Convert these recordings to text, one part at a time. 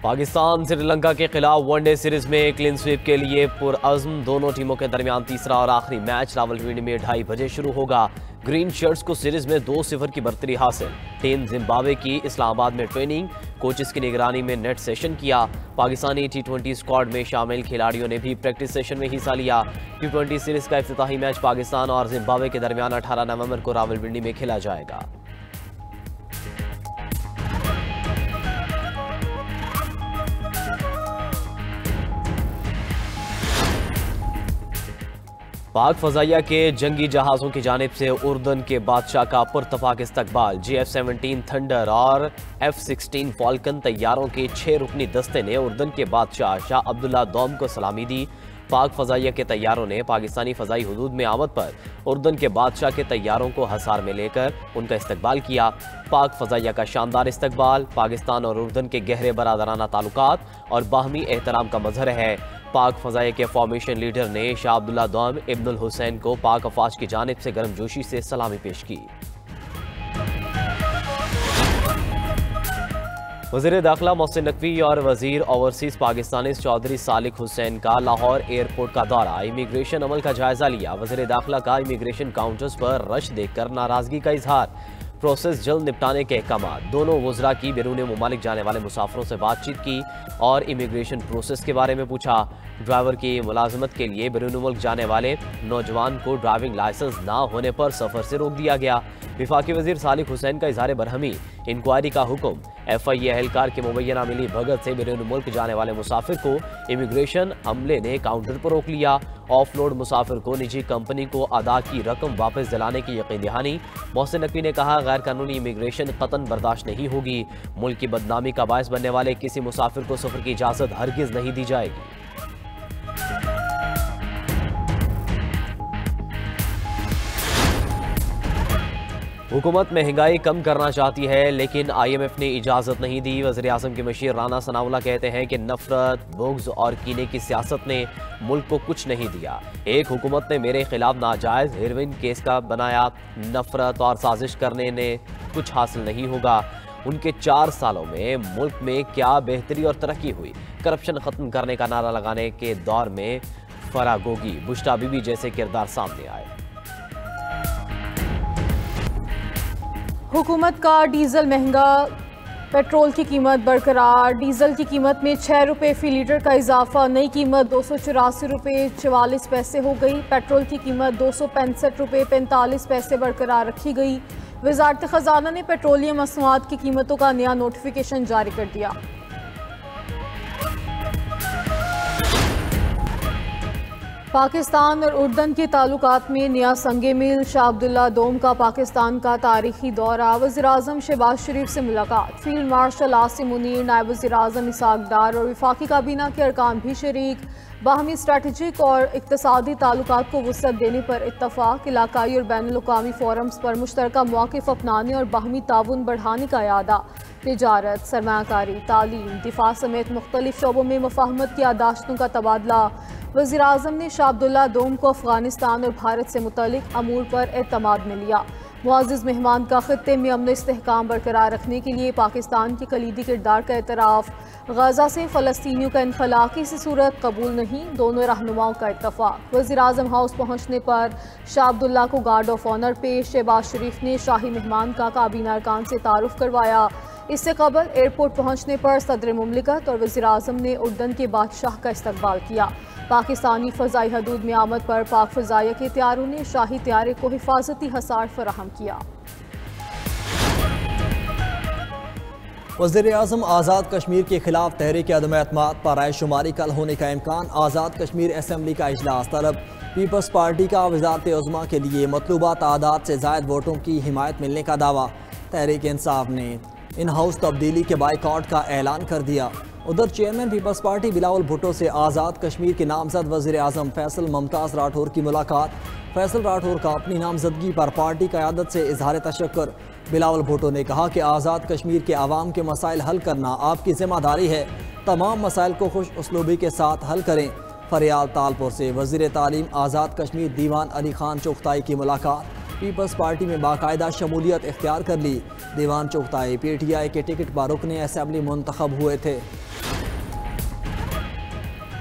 पाकिस्तान श्रीलंका के खिलाफ one day series में क्लीन स्वीप के लिए पुरअज़्म दोनों टीमों के दरमियान तीसरा और आखिरी मैच रावलपिंडी में 2:30 बजे शुरू होगा। ग्रीन शर्ट्स को सीरीज में 2-0 की बढ़तरी हासिल। टीम जिम्बाब्वे की इस्लामाबाद में ट्रेनिंग, कोचेस की निगरानी में नेट सेशन किया। पाकिस्तानी T20 स्क्वाड में शामिल खिलाड़ियों ने भी प्रैक्टिस सेशन में हिस्सा लिया। T20 सीरीज का इफ्तिताही मैच पाकिस्तान और जिम्बाब्वे के दरमियान 18 नवंबर को रावलपिंडी में खेला जाएगा। पाक फजाइया के जंगी जहाज़ों की जानिब से उर्दन के बादशाह का पुरतफाक इस्तकबाल। GF-17 थंडर और F-16 फॉल्कन तैयारों के 6 रुकनी दस्ते ने उर्दन के बादशाह शाह अब्दुल्ला दोम को सलामी दी। पाक फजाइया के तैयारों ने पाकिस्तानी फजाई हुदूद में आमद पर उर्दन के बादशाह के तैयारों को हसार में लेकर उनका इस्तकबाल किया। पाक फजाइया का शानदार इस्तकबाल पाकिस्तान और उर्दन के गहरे बरादराना ताल्लुकात और बाहमी एहतराम का मजहर है। पाक फजाइया के फॉर्मेशन लीडर ने शाह अब्दुल्ला दोम इब्नुल हुसैन को पाक अफवाज की जानिब से गर्मजोशी से सलामी पेश की। वज़ीर दाखिला मोहसिन नकवी और वज़ीर ओवरसीज़ पाकिस्तानी चौधरी सालिक हुसैन का लाहौर एयरपोर्ट का दौरा, इमिग्रेशन अमल का जायजा लिया। वज़ीर दाखिला का इमिग्रेशन काउंटर्स पर रश देखकर नाराजगी का इजहार, प्रोसेस जल्द निपटाने के अहकाम। दोनों वज़रा की बैरून मुमालिक जाने वाले मुसाफिरों से बातचीत की और इमिग्रेशन प्रोसेस के बारे में पूछा। ड्राइवर की मुलाजमत के लिए बैरून मुल्क जाने वाले नौजवान को ड्राइविंग लाइसेंस ना होने पर सफ़र से रोक दिया गया। विफाकी वज़ीर सालिक हुसैन का इजहार बरहमी, इंक्वायरी का हुक्म। FIA एहलकार के मुबैना मिली भगत से बैरून मुल्क जाने वाले मुसाफिर को इमिग्रेशन अमले ने काउंटर पर रोक लिया। ऑफलोड मुसाफिर को निजी कंपनी को अदा की रकम वापस दिलाने की यकीन दहानी। मोहसिन नकवी ने कहा, गैर कानूनी इमिग्रेशन कतन बर्दाश्त नहीं होगी। मुल्क की बदनामी का बायस बनने वाले किसी मुसाफिर को सफर की इजाजत हरगिज नहीं दी जाएगी। हुकूमत महंगाई कम करना चाहती है लेकिन IMF ने इजाज़त नहीं दी। वज़ीर आज़म के मशीर राना सनाउल्लाह कहते हैं कि नफरत, बुग़्ज़ और कीने की सियासत ने मुल्क को कुछ नहीं दिया। एक हुकूमत ने मेरे खिलाफ नाजायज़ हेरोइन केस का बनाया, नफरत और साजिश करने ने कुछ हासिल नहीं होगा। उनके 4 सालों में मुल्क में क्या बेहतरी और तरक्की हुई। करप्शन ख़त्म करने का नारा लगाने के दौर में फरागोगी, बुश्ता बीबी जैसे किरदार सामने आए। हुकूमत का डीजल महंगा, पेट्रोल की कीमत बरकरार। डीजल की कीमत में 6 रुपये फ़ी लीटर का इजाफा, नई कीमत 284 रुपये 44 पैसे हो गई। पेट्रोल की कीमत 265 रुपये 45 पैसे बरकरार रखी गई। वज़ारत ख़जाना ने पेट्रोलियम मसनूआत की कीमतों का नया नोटिफिकेशन जारी कर दिया। पाकिस्तान और उर्दन के ताल्लुकात में नया संगे मिल, शाह अब्दुल्ला दोम का पाकिस्तान का तारीखी दौरा। वज़ीर आज़म शहबाज शरीफ से मुलाकात, फील्ड मार्शल आसिम मुनीर, नायब वज़ीर आज़म इसाक डार और वफाकी काबीना के अरकान भी शरीक। बाहमी स्ट्रेटजिक और इक़्तिसादी ताल्लुकात को वुसअत देने पर इत्तफ़ाक़, इलाकाई और बैनुल-अक़वामी फ़ोरम्स पर मुश्तरका मौक़िफ़ अपनाने और बाहमी ताउन बढ़ाने का इरादा। तिजारत, सरमायाकारी, तालीम, दिफा समेत मुख्तलिफ शोबों में मुफ़ाहमत की यादाश्तों का तबादला। वज़ीर आज़म ने शाह अब्दुल्ला दोम को अफ़गानिस्तान और भारत से मुतल्लिक़ अमूर पर एतमाद में लिया। मुअज़्ज़िज़ मेहमान का ख़ित्ते में अमन इस्तेहकाम बरकरार रखने के लिए पाकिस्तान के कलीदी किरदार का एतराफ़। गज़ा से फ़लस्तीनियों का इनख़ला किसी सूरत कबूल नहीं, दोनों रहनुमाओं का इत्तफ़ाक़। वज़ीर आज़म हाउस पहुँचने पर शाह अब्दुल्ला को गार्ड ऑफ ऑनर पेश। शहबाज शरीफ ने शाही मेहमान का काबीना अरकान से तारुफ़ करवाया। इससे कबल एयरपोर्ट पहुँचने पर सदर मुमलिकत और वज़ीर आज़म ने उर्दन के बादशाह का इस्तकबाल किया। पाकिस्तानी फ़ज़ाई हदूद में आमद पर पाक फ़ज़ाइया के तैयारों ने शाही तैयारे को हिफाजती हसार फराहम किया। वज़ीर आज़म आज़ाद कश्मीर के खिलाफ तहरीक अदम एतमाद पर राय शुमारी कल होने का इम्कान। आज़ाद कश्मीर असम्बली का इजलास तलब। पीपल्स पार्टी का वज़ारत उज़्मा के लिए मतलूबा तादाद से ज़ायद वोटों की हिमायत मिलने का दावा। तहरीक इंसाफ ने इन हाउस तब्दीली के बाइकआउट का ऐलान कर दिया। उधर चेयरमैन पीपल्स पार्टी बिलावल भुट्टो से आज़ाद कश्मीर के नामजद वज़ीर आज़म फैसल मुमताज़ राठौर की मुलाकात। फैसल राठौर का अपनी नामजदगी पर पार्टी क़यादत से इजहार तशक्कुर। बिलावल भुट्टो ने कहा कि आज़ाद कश्मीर के आवाम के मसाइल हल करना आपकी ज़िम्मेदारी है, तमाम मसाइल को खुश उसलूबी के साथ हल करें। फरियाल तालपुर से वज़ीर तालीम आज़ाद कश्मीर दीवान अली खान चुगताई की मुलाकात। पीपल्स पार्टी में बाकायदा शमूलियत इख्तियार कर ली। दीवान चुगताई PTI के टिकट पर रुकने असम्बली मुंतखब हुए थे।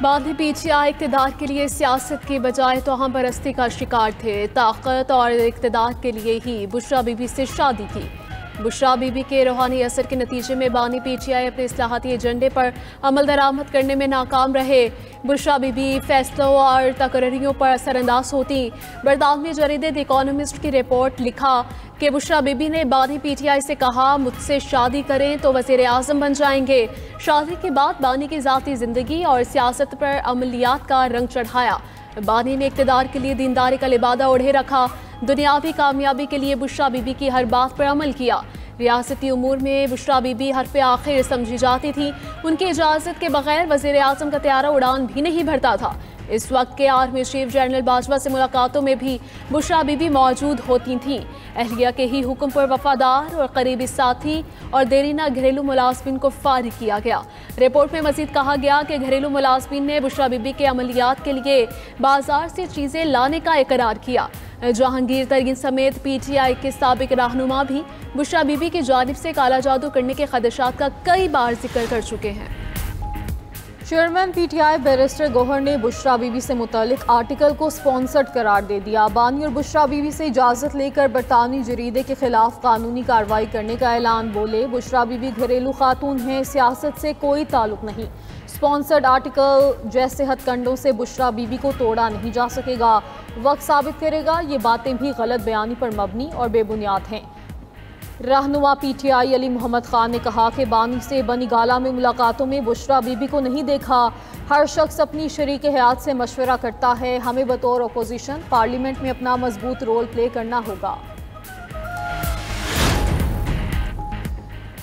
बानी पीटीआई इक़्तिदार के लिए सियासत की बजाय तोहम परस्ती का शिकार थे। ताकत और इक़्तिदार के लिए ही बुशरा बीबी से शादी की। बुशरा बीबी के रूहानी असर के नतीजे में बानी पीटीआई अपने इस्लाहाती एजेंडे पर अमल दरामद करने में नाकाम रहे। बुशरा बीबी फैसलों और तकरीरों पर असरअंदाज होती। बरतानवी जरीदे द इकोनॉमिस्ट की रिपोर्ट लिखा कि बुशरा बीबी ने बानी पीटीआई से कहा, मुझसे शादी करें तो वज़ीर आज़म बन जाएंगे। शादी के बाद बानी की ज़ाती ज़िंदगी और सियासत पर अमलियात का रंग चढ़ाया। बानी ने इक़्तिदार के लिए दीनदारी का लिबादा ओढ़े रखा। दुनियावी कामयाबी के लिए बुशरा बीबी की हर बात पर अमल किया। रियासती उमूर में बुशरा बीबी हरफ़े आखिर समझी जाती थी। उनकी इजाज़त के बगैर वज़ीर आज़म का तैयारा उड़ान भी नहीं भरता था। इस वक्त के आर्मी चीफ जनरल बाजवा से मुलाकातों में भी बुशरा बीबी मौजूद होती थीं। अहलिया के ही हुक्म पर वफादार और करीबी साथी और देरीना घरेलू मुलाजमीन को फारिग किया गया। रिपोर्ट में मजीद कहा गया कि घरेलू मुलाजमीन ने बुशरा बीबी के अमलियात के लिए बाजार से चीज़ें लाने का इकरार किया। जहांगीर तरीन समेत पीटीआई के साबिक रहनुमा भी बुशरा बीबी की जानिब से काला जादू करने के खदशात का कई बार जिक्र कर चुके हैं। चेयरमैन पीटीआई बैरिस्टर गौहर ने बुशरा बीबी से मुतालिक आर्टिकल को स्पॉन्सर्ड करार दे दिया। बानी और बुशरा बीबी से इजाज़त लेकर बरतानवी जरीदे के खिलाफ कानूनी कार्रवाई करने का ऐलान। बोले, बुशरा बीबी घरेलू खातून हैं, सियासत से कोई ताल्लुक नहीं। स्पॉन्सर्ड आर्टिकल जैसे हथकंडों से बुशरा बीबी को तोड़ा नहीं जा सकेगा। वक्त साबित करेगा ये बातें भी गलत बयानी पर मबनी और बेबुनियाद हैं। रहनुमा पीटीआई अली मोहम्मद खान ने कहा कि बानी से बनी गाला में मुलाकातों में बुशरा बीबी को नहीं देखा। हर शख्स अपनी शरीक हयात से मशवरा करता है। हमें बतौर अपोजिशन पार्लियामेंट में अपना मजबूत रोल प्ले करना होगा।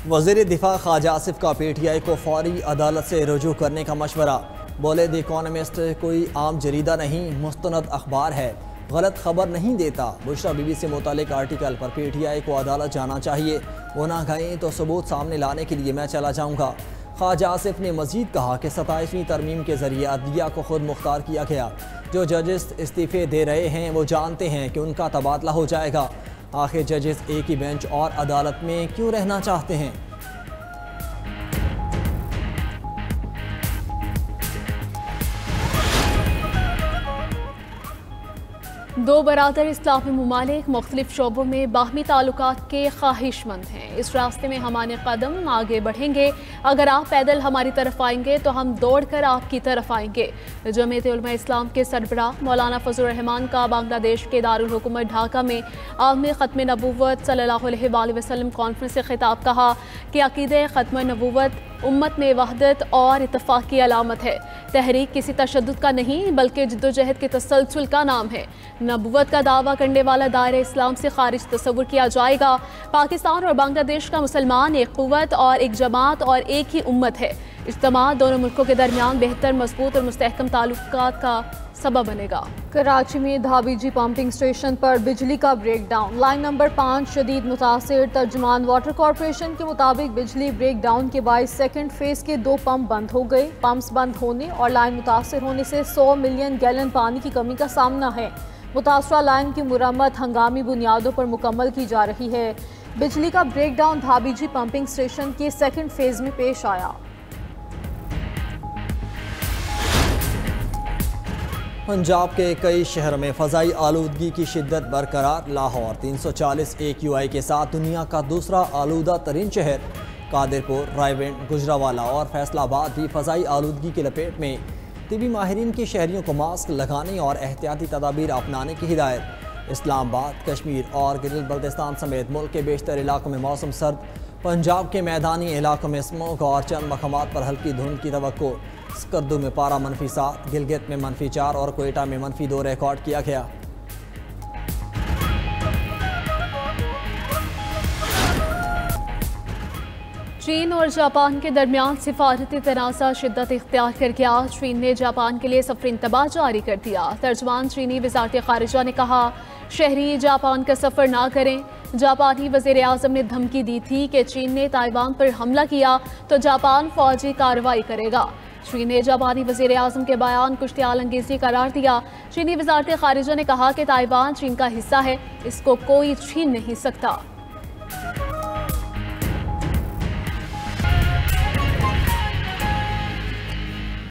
वज़ीर दिफा ख्वाजा आसिफ का पीटीआई को फौरी अदालत से रुजू करने का मशवरा। बोले, द इकोनॉमिस्ट कोई आम जरीदा नहीं, मुस्तनद अखबार है, गलत खबर नहीं देता। बुशरा बीबी से मुतालिक आर्टिकल पर पीटीआई को अदालत जाना चाहिए। वो ना गए तो सबूत सामने लाने के लिए मैं चला जाऊँगा। ख्वाजा आसिफ ने मजीद कहा कि 27वीं तरमीम के ज़रिए अदलिया को खुद मुख्तार किया गया। जो जजेस इस्तीफ़े दे रहे हैं वो जानते हैं कि उनका तबादला हो जाएगा। आखिर जजेस एक ही बेंच और अदालत में क्यों रहना चाहते हैं? दो बरादर इस्लामी ममालिक मुख्तलिफ शोबों में बाहमी ताल्लुकात के ख्वाहिशमंद हैं। इस रास्ते में हमारे कदम आगे बढ़ेंगे। अगर आप पैदल हमारी तरफ आएंगे तो हम दौड़ कर आपकी तरफ आएंगे। जमीयत उलमा इस्लाम के सरबराह मौलाना फजल रहमान का बांग्लादेश के दारुल हुकूमत ढाका में आम ख़त्म नबूवत सल्लल्लाहु अलैहि वसल्लम कॉन्फ्रेंस से खिताब कहा कि अक़ीदे ख़त्म नबूवत उम्मत में वहदत और इत्तफ़ाक़ की अलामत है। तहरीक किसी तशद्दुद का नहीं बल्कि जिद्दोजहद के तसलसल का नाम है। नबूवत का दावा करने वाला दायरे इस्लाम से खारिज तस्वुर किया जाएगा। पाकिस्तान और बांग्लादेश का मुसलमान एक क़ुव्वत और एक जमात और एक ही उम्मत है। इज्तिमा दोनों मुल्कों के दरमियान बेहतर, मजबूत और मुस्तहकम ताल्लुकात का सबब बनेगा। कराची में धाबीजी पंपिंग स्टेशन पर बिजली का ब्रेकडाउन। लाइन नंबर 5 शदीद मुतासिर। तर्जुमान वाटर कॉरपोरेशन के मुताबिक बिजली ब्रेकडाउन के बाद सेकंड फेज के 2 पंप बंद हो गए। पंप्स बंद होने और लाइन मुतासिर होने से 100 मिलियन गैलन पानी की कमी का सामना है। मुतासरा लाइन की मुरम्मत हंगामी बुनियादों पर मुकम्मल की जा रही है। बिजली का ब्रेकडाउन धाबीजी पंपिंग स्टेशन के सेकंड फेज में पेश आया। पंजाब के कई शहरों में फ़ज़ाई आलूदगी की शिद्दत बरकरार। लाहौर 340 AQI के साथ दुनिया का दूसरा आलूदा तरीन शहर। कादिरपुर, रायवेंड, गुजरावाला और फैसलाबाद भी फ़ज़ाई आलूदगी की लपेट में। तिबी माहिरीन की शहरियों को मास्क लगाने और एहतियाती तदाबीर अपनाने की हिदायत। इस्लामाबाद, कश्मीर और गिलगित बल्तिस्तान समेत मुल्क के बेशतर इलाकों में मौसम सर्द। पंजाब के मैदानी इलाकों में स्मोक और चंद मकामात पर हल्की धुंध की तवक्को। स्कर्दू में पारा -7, गिलगित में -4 और कोयटा में -2 रिकॉर्ड किया गया। चीन और जापान के दरमियान सिफारती तनाज़ा शिद्दत इख्तियार कर गया। चीन ने जापान के लिए सफ़र इंतबा जारी कर दिया। तर्जुमान चीनी वज़ारत ख़ारिजा ने कहा, शहरी जापान का सफ़र ना करें। जापानी वज़ीर आज़म ने धमकी दी थी कि चीन ने ताइवान पर हमला किया तो जापान फ़ौजी कार्रवाई करेगा। चीन ने जापानी वज़ीर आज़म के बयान को इश्तिआल अंगेज़ी करार दिया। चीनी वज़ारत ख़ारिजा ने कहा कि ताइवान चीन का हिस्सा है, इसको कोई छीन नहीं सकता।